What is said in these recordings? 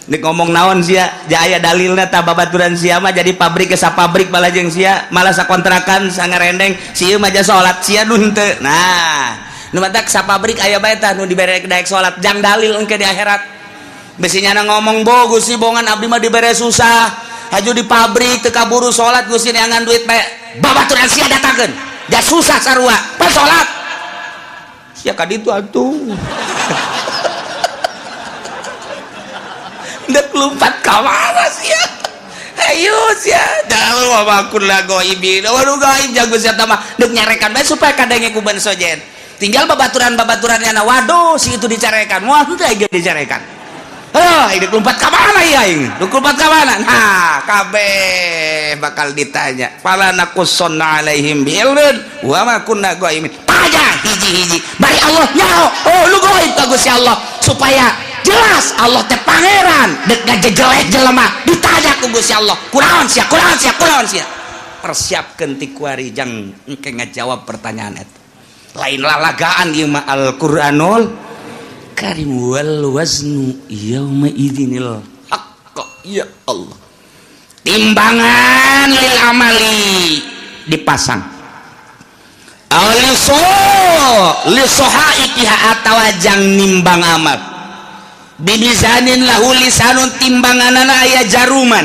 Nek ngomong naon sia jaya dalilna ta babaturan sia mah jadi pabrik ke sapabrik malah jeung sia malah sakontrakan sangarendeng sia mah ja salat sia nu henteu. Nah nu matak sapabrik aya bae tah nu dibere daek salat jang dalil engke di akhirat besinya ngomong bogus sih bongan abdi mah dibere susah haju di pabrik teu kaburu salat Gusti neangan duit bae babaturan sia datangkeun ja susah sarua pas salat sia ka ditu atuh ndak lompat ka mana sia ayo sia dalu mamakun la goibin waduh gaib jago sia mah deuk nyarekan bae supaya kadenge ku ban sojen tinggal babaturan-babaturanna waduh si itu dicarekan moal teu aya dicarekan hidup lompat ka mana ya aing lompat ka mana nah kabeh bakal ditanya fala naqussonna alaihim bi'ilmin wa ma kunna goibin tanya hiji-hiji bari Allah nyaho lu goib ka Gusti Allah supaya jelas Allah teh pangeran dek ngajejelek jelema ditanya ku Gusti Allah kunaon sia persiapkeun ti kuari jang engke ngajawab pertanyaan eta lain lalagaan ieu mah Al-Qur'anul Karim wal waznu yauma idzinil haqq ya Allah timbangan lil amali dipasang li sohaitiha atawa jang nimbang amal bibizanin lahu lisanun timbanganana aya jaruman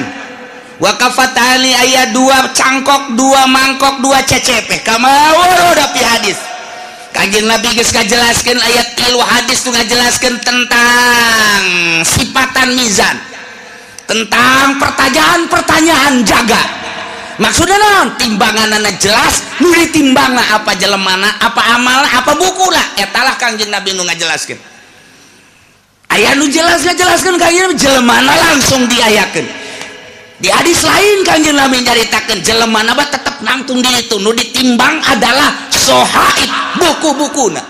wa kafatali aya dua cangkok dua mangkok dua cecepeh kama da fi hadis Kanjeng Nabi geus ngajelaskeun ayat 3 hadis tu ngajelaskeun tentang sifatan mizan tentang pertanyaan-pertanyaan jaga maksudna naon timbanganana jelas nu ditimbangna apa jelemana apa amalna apa bukuna etalah Kanjeng Nabi nu ngajelaskeun aya nu jelaskeun Kanjeng jelemana langsung diayakeun di hadis lain Kanjeng Nabi nyaritakeun jelemana mah tetep nangtung di itu nu ditimbang adalah sohaid buku-bukuna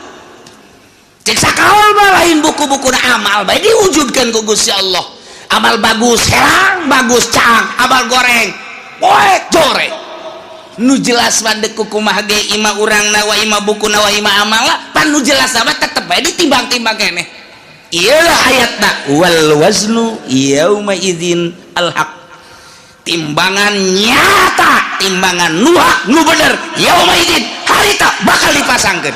cek sakaol mah lain buku-bukuna amal bae diwujudkeun ku Gusti Allah amal bagus herang bagus cang amal goreng poek jorek nu jelas mandek kumaha ge ima urangna wa ima bukuna wa ima amala pan nu jelas mah tetep bae ditimbang-timbang keneh ieu ayatna wal waznu yauma idzin al haq timbangan nyata timbangan nu bener yauma idzin harita bakal dipasangkeun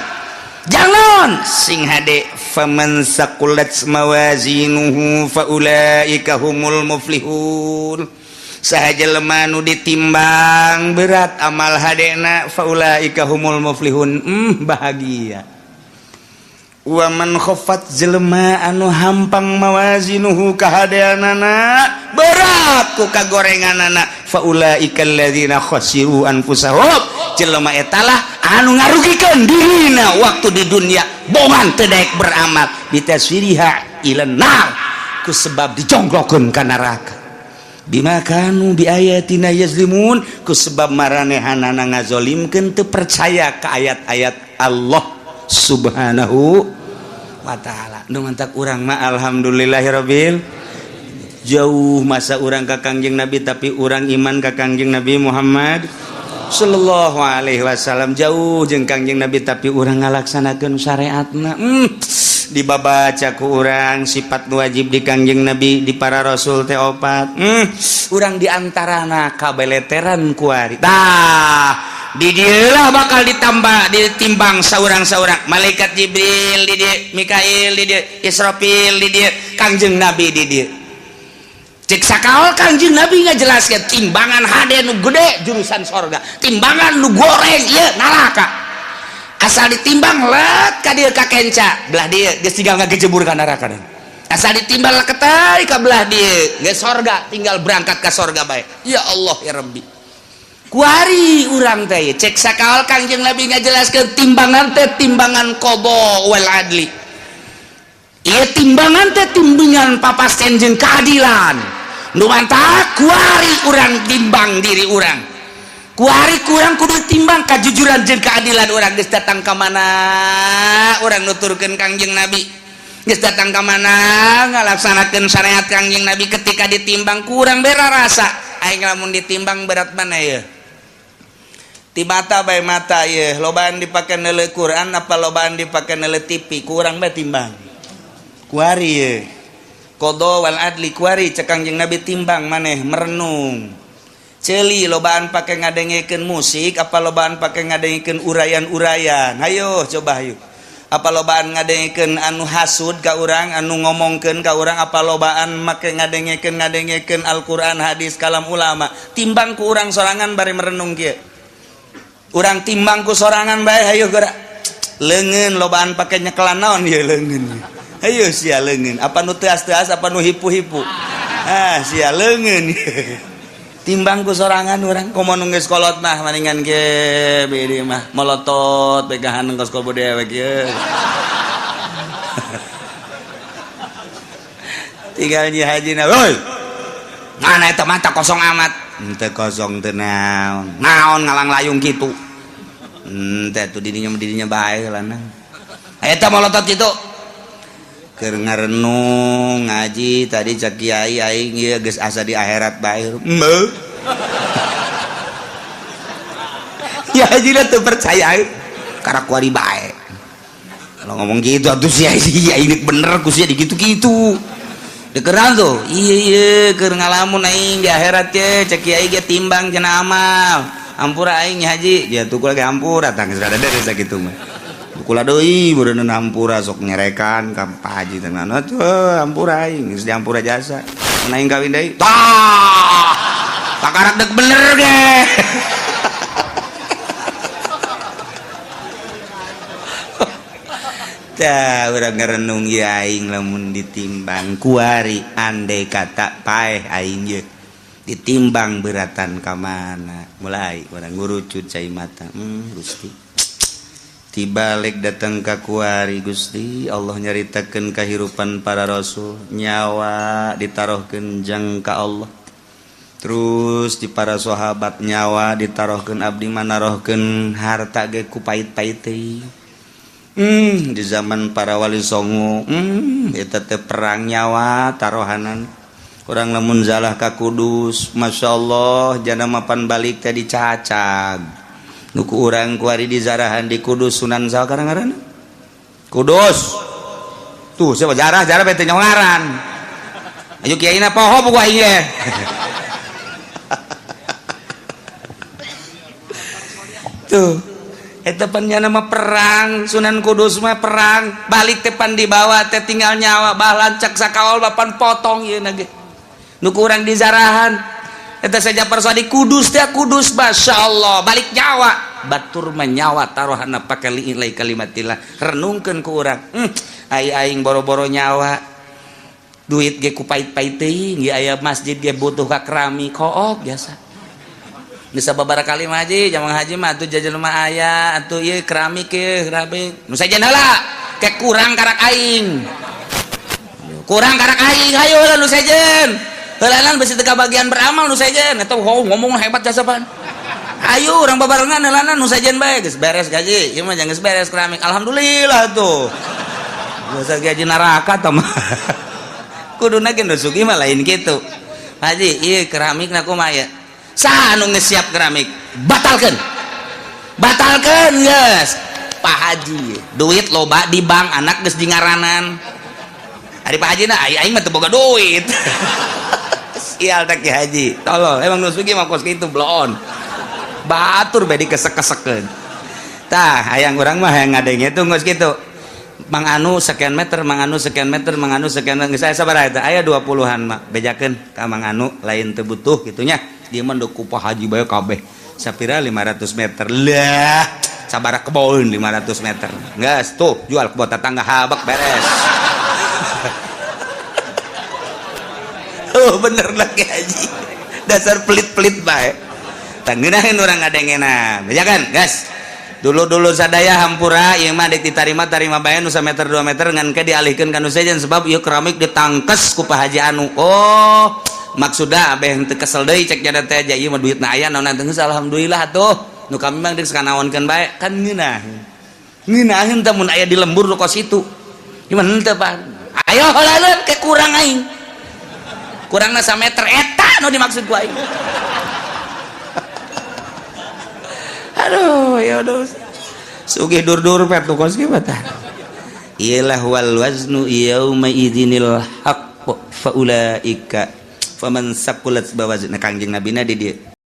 jangan sing hade faman saqulat mawazinuhu faulaika humul muflihun sahaja lemah nu ditimbang berat amal hadena faulaika humul muflihun bahagia wa man khaffat jelema anu hampang mawazinuhu kahadeanana berat ku kagorenganana faulaika alladzina khasiru anfusahum jelema etalah anu ngarugikeun dirina waktu di dunia bongan teu daek beramal bitasfiriha ilan nar ku sebab dijonglokeun ka neraka bima kanu bi ayatina yazlimun ku sebab maranehanana ngazolimkeun teu percaya ka ayat-ayat Allah subhanahu wa ta'ala nu mantak urang mah alhamdulillahirabbil jauh masa urang ka Kangjeng Nabi tapi urang iman ka Kangjeng Nabi Muhammad sallallahu alaihi wasallam jauh jeung Kangjeng Nabi tapi urang ngalaksanakeun syariatna dibabaca ku urang sifat wajib di Kangjeng Nabi di para rasul teh opat urang diantarana kabeleteran kuari tah di dieulah bakal ditambah ditimbang saurang-saurang malaikat Jibril di dieu Mikail di dieu Israfil di dieu Kangjeng Nabi di dieu cek sakaol Kangjeng Nabi ngajelaskeun timbangan hade nu gede jurusan sorga timbangan nu goreng ieu neraka asal ditimbang let ka dieu ka kenca belah dieu geus tinggal ngagejebur ka neraka asal ditimbang leketai ka belah dieu geus sorga tinggal berangkat ka sorga bae ya Allah ya Rabbi kuari urang teh cek sakaol Kangjeng Nabi ngajelaskeun timbangan teh timbangan qada wal adli ieu timbangan teh timbangan papasten jeung keadilan nu mantak kuari urang timbang diri urang kuari kurang kudu timbang kajujuran jeung keadilan urang geus datang ka mana urang nuturkeun Kangjeng Nabi geus datang ka mana ngalaksanakeun syariat Kangjeng Nabi ketika ditimbang kurang bera rasa aing lamun ditimbang berat mana ya ti mata bae mata ye lobaan dipake neuleuh Quran apa lobaan dipake neuleuh TV kurang bae timbang kuari ye qada wal adli kuari cek Kangjeng Nabi timbang maneh merenung ceuli lobaan pake ngadengekeun musik apa lobaan pake ngadengekeun urayan-urayan hayo coba hayo apa lobaan ngadengekeun anu hasud ka urang anu ngomongkeun ka urang apa lobaan make ngadengekeun Al-Qur'an hadis kalam ulama timbang ku urang sorangan bari merenung kieu urang timbang ku sorangan bae hayo geura leungeun lobaan pake nyekelan naon ieu leungeun hayo sia leungeun apa nu teas-teas apa nu hipu-hipu sia leungeun timbang ku sorangan urang komo nu geus kolot mah maningan ge beureum mah molotot pegahan engkos kol dewe kieu tinggal nyi hajina woi mana eta mata kosong amat henteu kosong teu naon ngalang layung kitu teh tuh didinya bae lanang eta molotot kitu keur ngarenung ngaji tadi cak kiai aing ieu geus asa di akhirat bae ya hajinya tuh percaya karena kuari bae kalau ngomong gitu atuh sia ini bener ku sia digitu-gitu dekeran tuh iya keur ngalamun aing di akhirat ge cek kiai ge timbang cenah amal ampura aing nya haji ya tuh lagi ampura tang geus ada dari sakitu mah kula deui beureun ampura sok nyerekan ka Pak Haji tenan atuh ampura aing geus diampura jasa mun aing kawin deui tah pakarak dek bener ge tah urang ngarenung ieu aing lamun ditimbang kuari andai kata paeh aing ye ditimbang beratan ka mana mulai urang ngurucut cai mata Gusti tibalik datang ka kuari Gusti Allah nyaritakeun kahirupan para rasul nyawa ditarohkeun jang ka Allah terus di para sahabat nyawa ditarohkeun abdi manarohkeun harta ge ku pait-pait teh di zaman para wali songo eta teh perang nyawa tarohanan urang lamun zalah ka Kudus masyaallah jana mapan balik teh dicacag nuku urang kuari dizarahan di Kudus Sunan saha ngaranna Kudus tuh siapa jarah bete ngaran ayo kiaina poho buku aing ye tuh eta pannya nama perang Sunan Kudus mah perang balik tepan dibawa teh tinggal nyawa bah lancak sakaol bapan potong ieu na ge nuku urang dizarahan eta saja persoa di Kudus teh Kudus masyaallah balik nyawa batur menyawa tarohana pake li'ilai kalimatillah renungkeun ku urang aing boro-boro nyawa duit ge ku pait-pait teuing ge aya masjid ge butuh ka keramik kook biasa bisa babara kali mah haji jamang haji mah atuh jajan mah aya atuh ieu keramik ge keramik nu sajen heula ke kurang karak aing hayo lah nu sajen heulanan besi teu bagian beramal nu sajen eta ngomong hebat jasapan ayo orang babarengan heulanan nu sajen bae geus beres gaji ieu mah geus beres keramik alhamdulillah tuh geus gaji neraka tah mah kuduna ge nu sugih mah lain kitu haji ieu keramikna kumaha ya saha nu geus siap keramik batalkeun geus Pak Haji duit loba di bank anak geus dingaranan ari Pak Haji na aing mah teu boga duit sial tak Haji tolol emang nu sugih mah kos kitu bloon batur bedi kesek-kesekeun tah hayang urang mah hayang ngadenge tuh geus kitu Mang Anu sekian meter geus aya sabaraha eta aya 20-an mah bejakeun ka Mang Anu lain teu butuh kitu nya dieu mah ku Pak Haji bae kabeh sapira 500 meter lah sabaraha kebon 500 meter geus tuh jual ke tetangga habak beres oh bener lagi Haji dasar pelit-pelit bae tangeunaheun urang ngadengena bejakeun gas dulu sadaya hampura ieu mah dek ditarima bae nu sameter 2 meter ngan ke dialihkeun ka nu sajen sebab ieu keramik ditangkes ku Pak Haji Anu oh maksudna abeh henteu kesel deui cek jada teh ieu mah duitna aya naon teh alhamdulillah atuh nu kami mah deuk sakanaonkeun bae kan ngeunaheun teh mun aya di lembur nu kos itu ieu mah henteu Pak ayo heulaeun ke kurang aing kurangna sameter eta nu dimaksud ku aing aduh ya udah sugih dur-dur pet kos kieu tah ialah wal waznu yauma idzinil haqq faulaika faman saqulat bawazna kangjeng nabi na di dieu